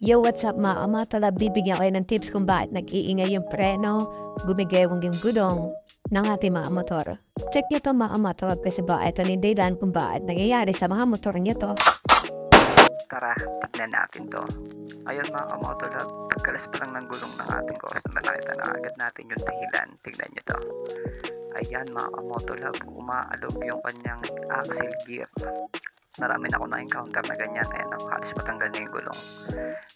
Yo, what's up mga kamotola? Bibigyan ko kayo ng tips kung bakit nag-iingay yung preno, gumigewang yung gulong ng ating mga motor. Check nyo to mga kamotola kasi ba ito ni dahilan kung bakit nangyayari sa mga motor nyo to. Tara, tignan natin to. Ayun mga kamotolab, pagkalas pa lang ng gulong ng ating customer, nakita na agad natin yung dahilan. Tignan nyo to. Ayan mga kamotolab, umaalog yung kanyang axle gear. Marami na ako na-encounter na ganyan. Ayan, halos matanggal na yung gulong.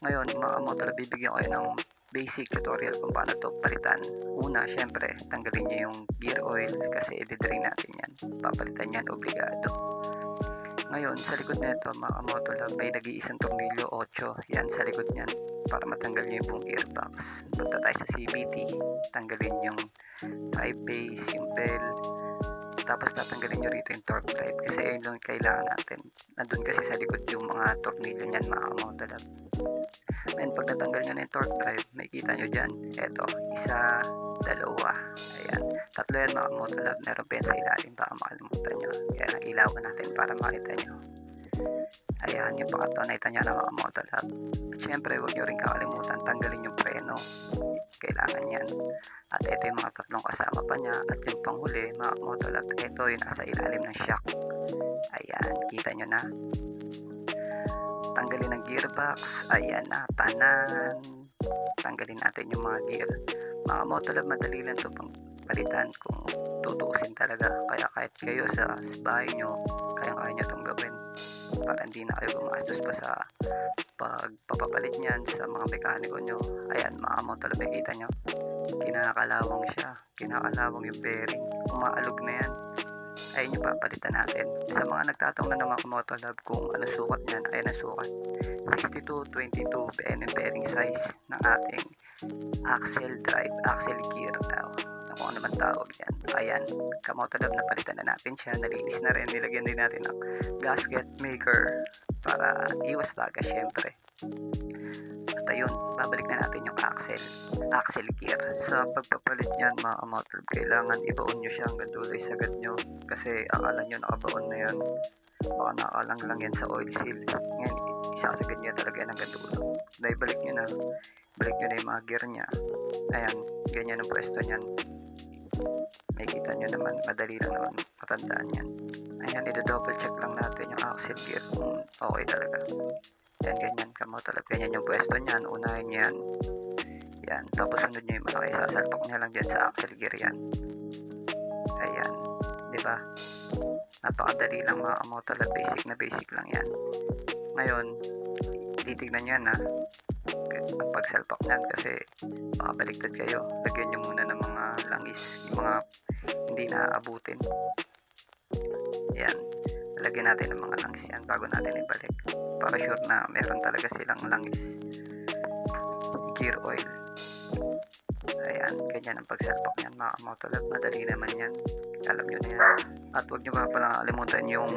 Ngayon mga kamotolab, bibigyan ko kayo ng basic tutorial kung paano to palitan. Una, syempre, tanggalin nyo yung gear oil kasi i-drain natin yan. Papalitan yan, obligado. Ngayon, sa likod nito mga kamotolab, may nag-iisang tornilyo 8. Yan, sa likod niyan para matanggal nyo yung buong gearbox. Punta tayo sa CVT, tanggalin yung 5-base, yung bell, tapos tatanggalin nyo rito yung torque drive kasi yun lang kailangan natin. Nandun kasi sa likod yung mga tornilyo niyan mga kamotolab. Ngayon, pag natanggal nyo na yung torque drive, makikita nyo dyan, eto, isa, dalawa, ayan, tatlo yan mga kamotolab. Meron pa yan sa ilalim, baka makalimutan nyo, kaya ilawan natin para makita nyo. Ayan, yung pangatlo, nakita nyo na mga kamotolab. At syempre, huwag nyo rin kakalimutan tanggalin yung preno, kailangan yan. At ito yung mga tatlong kasama pa niya. At yung panghuli mga kamotolab, ito yung nasa ilalim ng shock. Ayan, kita nyo na. Tanggalin ang gearbox, ayan na, tanan. Tanggalin natin yung mga gear. Mga kamotolab, madali lang ito pang palitan kung tutuusin talaga. Kaya kahit kayo sa bahay nyo, kaya nyo itong gawin para hindi na kayo gumastos pa sa pagpapalit niyan sa mga mekaniko nyo. Ayan mga kamotolab, nakita nyo, kinakalawang siya, kinakalawang yung bearing, umaalog na yan. Ayun yung papalitan natin. Sa mga nagtatanong na naman kamotolab kung ano sukat niyan, ayan ang sukat, 62-22 bearing size ng ating axle drive, axle gear daw, kung ano man tawag yan. Ayan, kamotolab, napalitan na natin siya, nalinis na rin, nilagyan din natin ng gasket maker para iwas laga syempre. At ayun, babalik na natin yung axle gear. Sa pagpapalit niyan mga kamotolab, kailangan ibaon nyo siya hanggang dulo sa sagad nyo kasi akala nyo nakabaon na yan, baka nakalang lang yan sa oil seal. Ngayon, isasagad nyo talaga yan hanggang dulo. Dahil balik nyo na yung mga gear nya. Ayan, ganyan ang pwesto nyan. May kita nyo naman, madali lang naman matandaan yan. Ayan, i-double check lang natin yung axle gear kung okay talaga. Yan, ganyan kamotolab, ganyan yung pwesto nyan, unahin nyo yan. Yan, tapos sunod nyo yung malaki, sasalpak nyo lang dyan sa axle gear yan. Ayan, diba? Napakadali lang mga kamotolab, basic lang yan. Ngayon, titignan nyo yan ha, ang pagsalpak nyan kasi baka baliktad kayo. Lagyan nyo muna ng mga langis, yung mga hindi naaabutin. Yan, lagyan natin ng mga langis yan bago natin ibalik para sure na meron talaga silang langis. Gear oil, ayan, ganyan ang pagsalpak nyan mga kamotolab, madali naman yan, alam nyo na yan. At huwag nyo pa palang kalimutan yung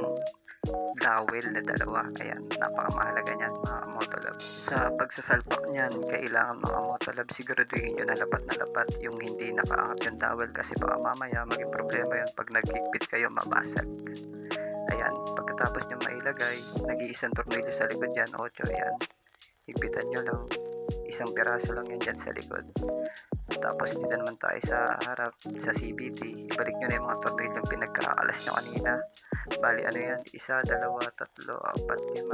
dowel na dalawa. Ayan, napakamahalaga niyan mga kamotolab. Sa pagsasalpak niyan, kailangan mga kamotolab siguraduhin nyo na lapat yung hindi nakaangat yung dowel kasi baka mamaya maging problema yun pag nagkikpit kayo, mabasag. Ayan, pagkatapos nyo mailagay, nag-iisang tornilyo sa likod yan, 8. Ayan, higpitan nyo lang, isang piraso lang yan dyan sa likod. Tapos dito naman tayo sa harap, sa CVT, ibalik nyo na yung mga tornilyong pinagkakalas nyo kanina. Bali ano yan, 1, 2, 3, 4, 5, 6,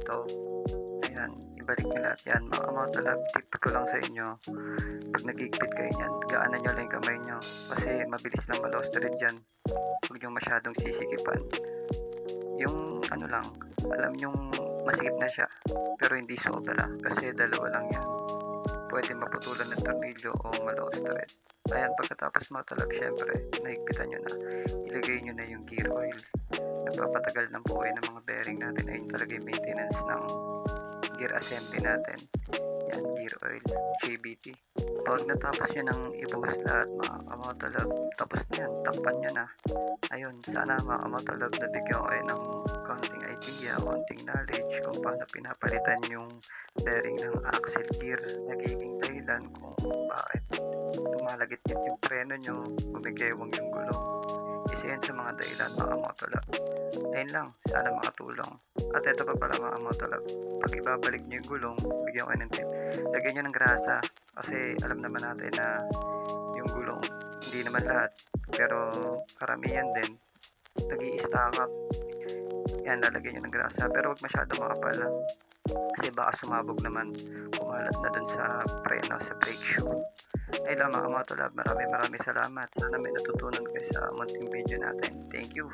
7. Ayan, ibalik nyo lahat yan mga kamotolab. Tip ko lang sa inyo, pag nagigpit kayo yan, gaanan nyo lang yung kamay nyo kasi mabilis lang ma-lost thread dyan. Huwag nyo masyadong sisikipan. Yung ano lang, alam nyong masikip na siya pero hindi sobra kasi dalawa lang yan, pwede maputulan ng tornilyo o ma-lost thread. Ayan, pagkatapos matulab, syempre, nahigpitan nyo na, ilagay nyo na yung gear oil. Nagpapatagal ng buhay ng mga bearing natin. Ayun talaga yung maintenance ng gear assembly natin. Yan, gear oil, JBT. Pag natapos nyo ng i-boost lahat mga kamotolab, tapos na yan, takpan nyo na. Ayun, sana mga kamotolab, nabigyan ko kayo ng konting idea, konting knowledge kung paano pinapalitan yung bearing ng axle gear. Nagiging dahilan kung bakit tumalagit yung preno nyo, gumigewang yung gulong. isa yan sa mga dahilan mga motolab. Ayun lang, sana makatulong. At ito pa pala mga motolab, pag ibabalik nyo yung gulong, bigyan ko kayo ng tip. Lagyan nyo ng grasa kasi alam naman natin na yung gulong, hindi naman lahat, pero karamihan din, nag-i-stack up. Yan, lalagyan nyo ng grasa, pero huwag masyado makapal kasi baka sumabog naman, kumalat na dun sa preno, sa brake shoe. Ay lang mga motolab, maraming salamat. Sana may natutunan kayo sa munting video natin. Thank you.